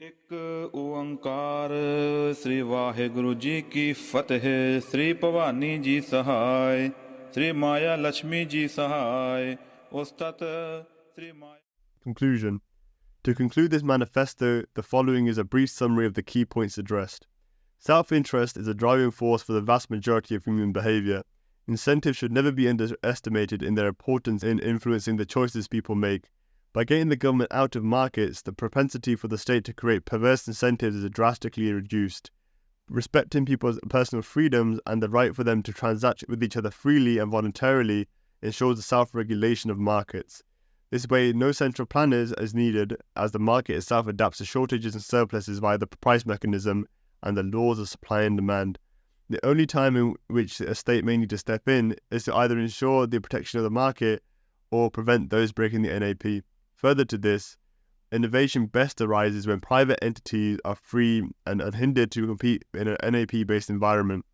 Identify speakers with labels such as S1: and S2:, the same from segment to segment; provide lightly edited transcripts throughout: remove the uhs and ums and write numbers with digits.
S1: ਇੱਕ ਓੰਕਾਰ ਸ੍ਰੀ ਵਾਹਿਗੁਰੂ ਜੀ ਕੀ ਫਤਿਹ। ਸ੍ਰੀ ਭਵਾਨੀ ਜੀ ਸਹਾਇ, ਸ੍ਰੀ ਮਾਇਆ ਲక్ష్ਮੀ ਜੀ ਸਹਾਇ, ਉਸਤਤ ਸ੍ਰੀ ਮਾਇਆ.
S2: Conclusion. To conclude this manifesto, the following is a brief summary of the key points addressed. Self-interest is a driving force for the vast majority of human behavior. Incentives should never be underestimated in their importance in influencing the choices people make. By getting the government out of markets, the propensity for the state to create perverse incentives is drastically reduced. Respecting people's personal freedoms and the right for them to transact with each other freely and voluntarily ensures the self-regulation of markets. This way, no central planners is needed, as the market itself adapts to shortages and surpluses via the price mechanism and the laws of supply and demand. The only time in which a state may need to step in is to either ensure the protection of the market or prevent those breaking the NAP. Further to this, innovation best arises when private entities are free and unhindered to compete in an NAP-based environment.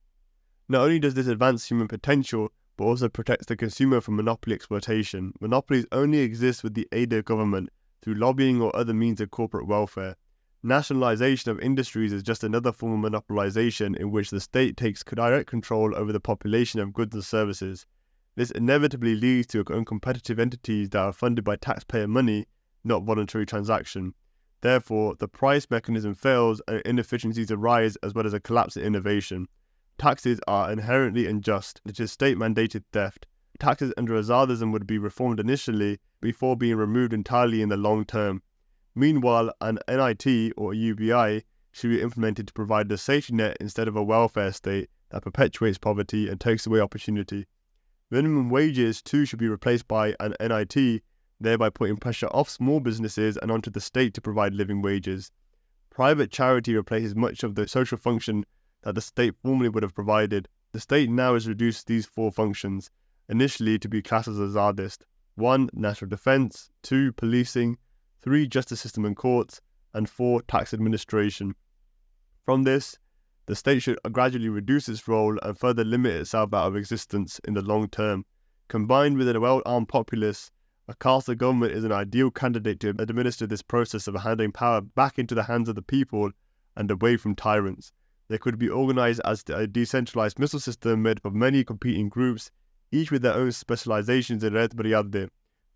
S2: Not only does this advance human potential, but also protects the consumer from monopoly exploitation. Monopolies only exist with the aid of government through lobbying or other means of corporate welfare. Nationalization of industries is just another form of monopolization in which the state takes direct control over the population of goods and services. This inevitably leads to uncompetitive entities that are funded by taxpayer money, not voluntary transaction. Therefore, the price mechanism fails and inefficiencies arise, as well as a collapse in innovation. Taxes are inherently unjust, which is state-mandated theft. Taxes under Azadism would be reformed initially before being removed entirely in the long term. Meanwhile, an NIT or UBI should be implemented to provide a safety net instead of a welfare state that perpetuates poverty and takes away opportunity. Minimum wages too should be replaced by an NIT, thereby putting pressure off small businesses and onto the state to provide living wages. Private charity replaces much of the social function that the state formerly would have provided. The state now has reduced these four functions, initially to be classed as Azadist. 1. National defence, 2. Policing, 3. Justice system and courts, and 4. Tax administration. From this, the state should gradually reduce its role and further limit itself out of existence in the long term. Combined with a well-armed populace, a Khalsa government is an ideal candidate to administer this process of handing power back into the hands of the people and away from tyrants. They could be organised as a decentralised missile system made up of many competing groups, each with their own specialisations in Red Bariyadde.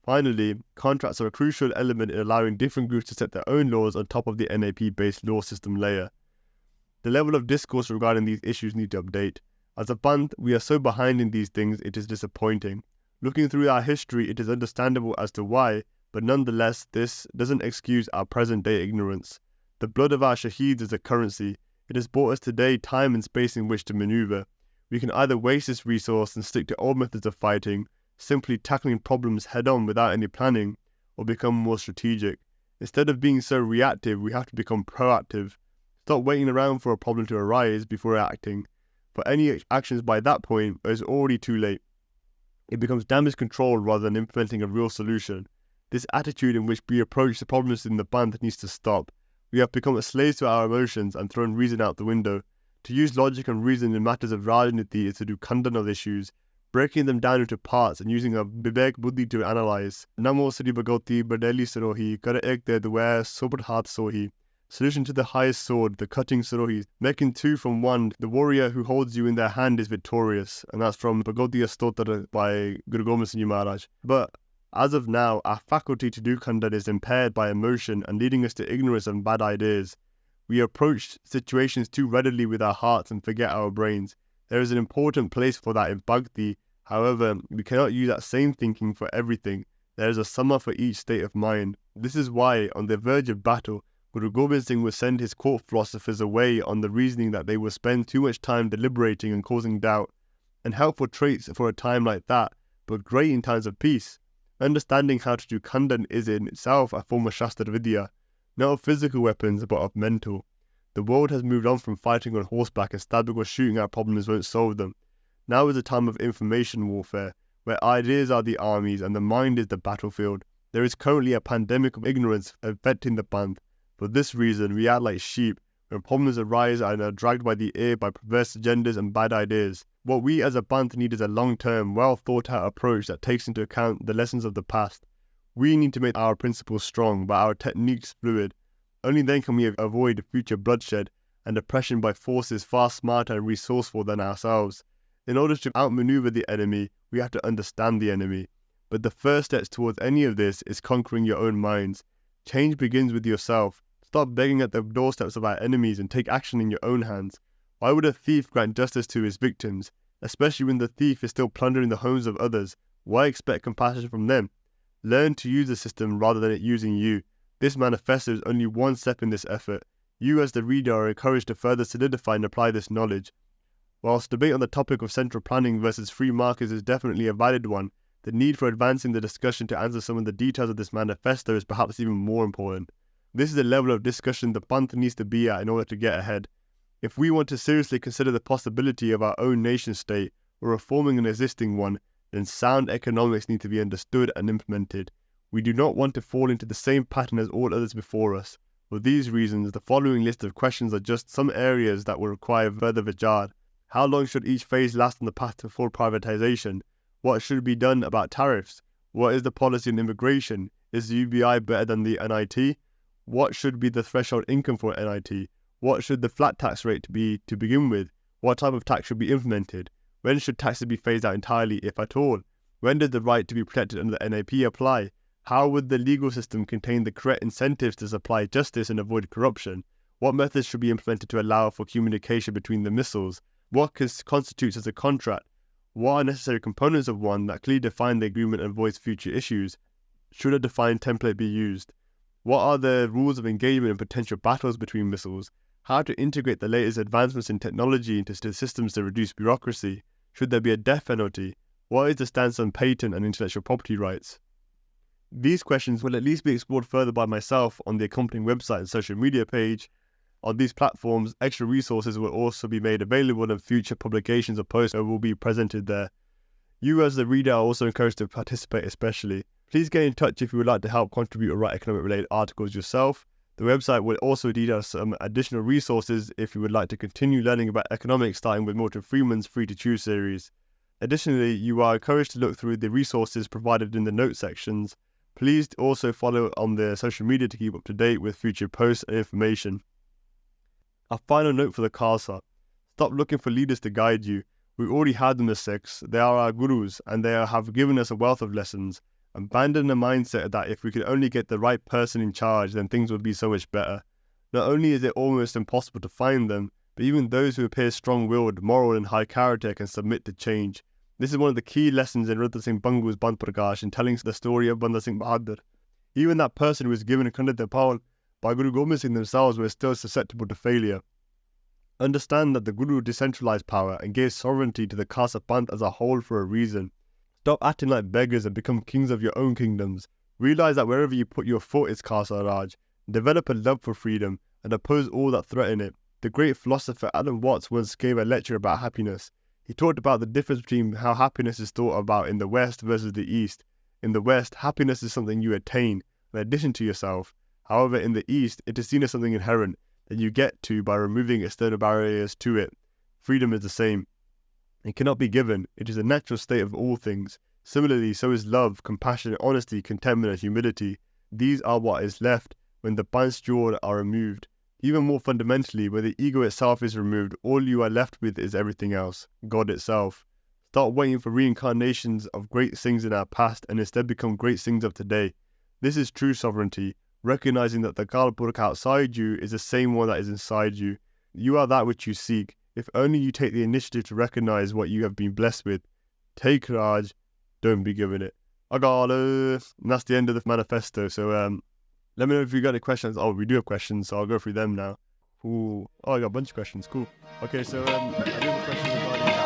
S2: Finally, contracts are a crucial element in allowing different groups to set their own laws on top of the NAP-based law system layer. The level of discourse regarding these issues need to update. As a Panth, we are so behind in these things it is disappointing. Looking through our history, it is understandable as to why, but nonetheless, this doesn't excuse our present-day ignorance. The blood of our shaheeds is a currency. It has bought us today time and space in which to maneuver. We can either waste this resource and stick to old methods of fighting, simply tackling problems head-on without any planning, or become more strategic. Instead of being so reactive, we have to become proactive. Stop waiting around for a problem to arise before acting. For any actions by that point, it is already too late. It becomes damage control rather than implementing a real solution. This attitude in which we approach the problems in the Panth needs to stop. We have become slaves to our emotions and thrown reason out the window. To use logic and reason in matters of Rajniti is to do khandan of issues, breaking them down into parts and using a Vivek Buddhi to analyze. Namo Sri Bhagavati Badeli Sarohi, Kara Ek De Dwaya Sobrat Hath Sohi. Solution to the highest sword, the cutting Sarohi. Making two from one, the warrior who holds you in their hand is victorious. And that's from Bhagavati Stotra by Guru Gobind Singh Maharaj. But as of now, our faculty to do khandan is impaired by emotion and leading us to ignorance and bad ideas. We approach situations too readily with our hearts and forget our brains. There is an important place for that in Bhakti. However, we cannot use that same thinking for everything. There is a summa for each state of mind. This is why, on the verge of battle, Guru Gobind Singh would send his court philosophers away on the reasoning that they would spend too much time deliberating and causing doubt. And helpful traits for a time like that, but great in times of peace. Understanding how to do khandan is in itself a form of Shastra Vidya, not of physical weapons but of mental. The world has moved on from fighting on horseback and stabbing or shooting at problems won't solve them. Now is a time of information warfare, where ideas are the armies and the mind is the battlefield. There is currently a pandemic of ignorance affecting the Panth. For this reason, we act like sheep when problems arise and are dragged by the ear by perverse agendas and bad ideas. What we as a Panth need is a long-term, well-thought-out approach that takes into account the lessons of the past. We need to make our principles strong, but our techniques fluid. Only then can we avoid future bloodshed and oppression by forces far smarter and resourceful than ourselves. In order to outmaneuver the enemy, we have to understand the enemy. But the first steps towards any of this is conquering your own minds. Change begins with yourself. Stop begging at the doorsteps of our enemies and take action in your own hands. Why would a thief grant justice to his victims, especially when the thief is still plundering the homes of others? Why expect compassion from them? Learn to use the system rather than it using you. This manifesto is only one step in this effort. You as the reader are encouraged to further solidify and apply this knowledge. Whilst debate on the topic of central planning versus free markets is definitely a valid one, the need for advancing the discussion to answer some of the details of this manifesto is perhaps even more important. This is the level of discussion the Panth needs to be at in order to get ahead. If we want to seriously consider the possibility of our own nation state or reforming an existing one, then sound economics need to be understood and implemented. We do not want to fall into the same pattern as all others before us. For these reasons, the following list of questions are just some areas that will require further vichar. How long should each phase last on the path to full privatization? What should be done about tariffs? What is the policy on immigration? Is the UBI better than the NIT? What should be the threshold income for NIT? What should the flat tax rate be to begin with? What type of tax should be implemented? When should taxes be phased out entirely, if at all? When does the right to be protected under the NAP apply? How would the legal system contain the correct incentives to supply justice and avoid corruption? What methods should be implemented to allow for communication between the missiles? What constitutes as a contract? What are necessary components of one that clearly define the agreement and avoids future issues? Should a defined template be used? What are the rules of engagement in potential battles between missiles? How to integrate the latest advancements in technology into systems to reduce bureaucracy? Should there be a death penalty? What is the stance on patent and intellectual property rights? These questions will at least be explored further by myself on the accompanying website and social media page. On these platforms, extra resources will also be made available and future publications or posts will be presented there. You as the reader are also encouraged to participate especially. Please get in touch if you would like to help contribute or write economic related articles yourself. The website will also detail some additional resources if you would like to continue learning about economics, starting with Milton Friedman's Free to Choose series. Additionally, you are encouraged to look through the resources provided in the notes sections. Please also follow on the social media to keep up to date with future posts and information. A final note for the Khalsa. Stop looking for leaders to guide you. We already have them as Sikhs. They are our gurus and they have given us a wealth of lessons. Abandon the mindset that if we could only get the right person in charge, then things would be so much better. Not only is it almost impossible to find them, but even those who appear strong-willed, moral and high character can submit to change. This is one of the key lessons in Ruddra Singh Bangu's Band Prakash in telling the story of Banda Singh Bahadur. Even that person who was given a Khandit Paul by Guru Gobind Singh themselves were still susceptible to failure. Understand that the Guru decentralized power and gave sovereignty to the Khalsa Panth as a whole for a reason. Stop acting like beggars and become kings of your own kingdoms. Realize that wherever you put your foot is Khalsa Raaj. Develop a love for freedom and oppose all that threaten it. The great philosopher Alan Watts once gave a lecture about happiness. He talked about the difference between how happiness is thought about in the West versus the East. In the West, happiness is something you attain, in addition to yourself. However, in the East, it is seen as something inherent that you get to by removing external barriers to it. Freedom is the same. It cannot be given. It is a natural state of all things. Similarly, so is love, compassion, honesty, contentment, and humility. These are what is left when the Panth's jaws are removed. Even more fundamentally, when the ego itself is removed, all you are left with is everything else, God itself. Start waiting for reincarnations of great things in our past and instead become great things of today. This is true sovereignty, recognizing that the Kalpurk outside you is the same one that is inside you. You are that which you seek, if only you take the initiative to recognize what you have been blessed with. Take Raj, don't be given it. And that's the end of the manifesto, so let me know if you got any questions. Oh, we do have questions, so I'll go through them now. Ooh. Oh, I got a bunch of questions. Cool. Okay, so I do have a question regarding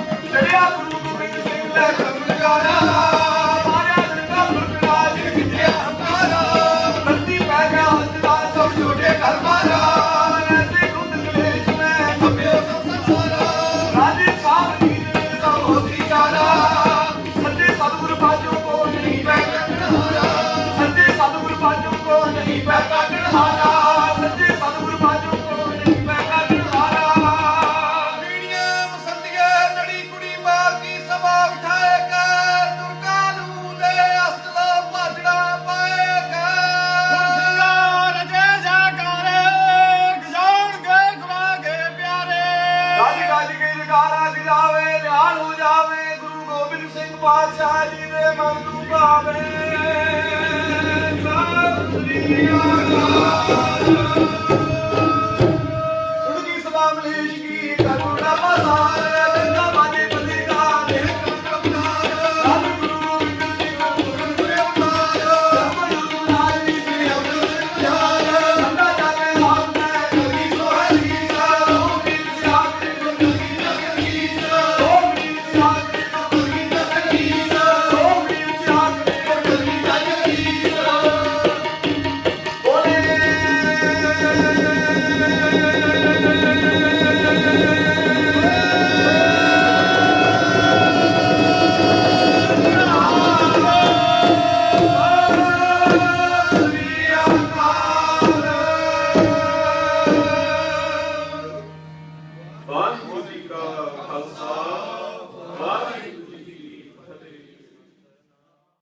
S3: Waheguru ji ਕਾ